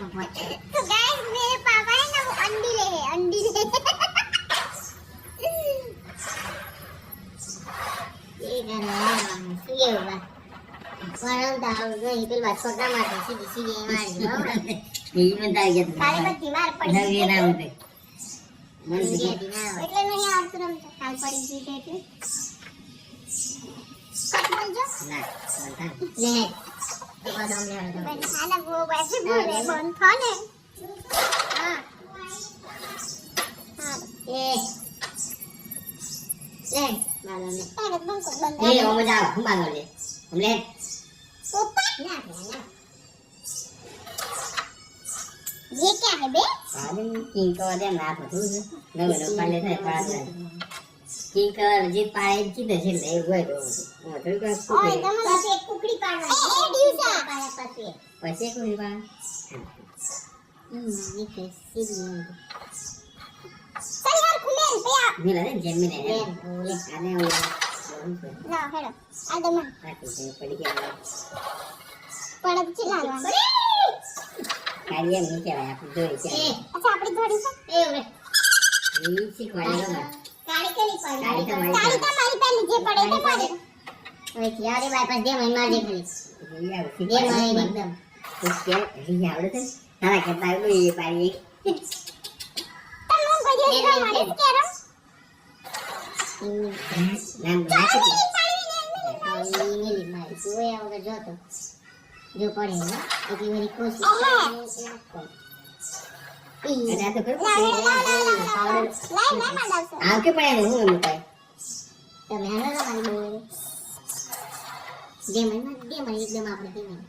तो बहुत तो गाइस मेरे पापा है ना वो अंडी ले है अंडी ले ये कर रहा है ये होगा वरन दाव गई पे बात छोटा मार सीधी सीधी मार दो ये बता गया काली बत्ती मार पड़ी ना ये ना होते मन से એટલે નહીં આવતું રમતો કાલ પડી ગઈ તે એટલે કટ બોલજો ના બોલતા લે તો બાદ અમે બસ આના વો વૈસે બોલે બંધ થાને હા હા એ લે મારો ને તારે બંધ કર બંધ એ ઓ મજા હું બાંધો લે હમલે પોપટ ના ये क्या है बे पालन किंग को दे ना पतू नो नो पाले से पाले किंग को जीत पाए जीत से ले गए तो तो को ओए તમે પાસે એક કુકડી પાડવાની એ દિવસા पाया पासे पासे को बा ये के सीधी ચલ યાર ખુલે पे आ मिला ने जेम में ने ये आने वाला ના હેડો આ દમન आके से पड़ी गया પડક ચલાવવાનું કાર્ય નહીં કહેવાય આપણે જોઈ છે અચ્છા આપણી થોડી છે એ ઓરે એ શીખવાડે ગમે કાળી કેની પાડી કાળી તો મારી કાળી તો મારી પહેલી જે પડે તે પાડે હવે ક્યારે બાય પાસ દે મહિના માર દે ખાલી યાર દે મારી એકદમ તો કે રી આવડે છે તારા કરતા એવું એ પાડી તમે હું કઈ દે મારી કેરો નામ નાખી પાડી ને લી મારી જોયા વગર જોતો જો પડે ને એટલી મારી કોશિશ અરે તો કર લાઈ મેં માંડાવશે આવ કે પડે હું એમ કહે તમે હાલો મારી બોલે દે મને એકદમ આપણે દે મને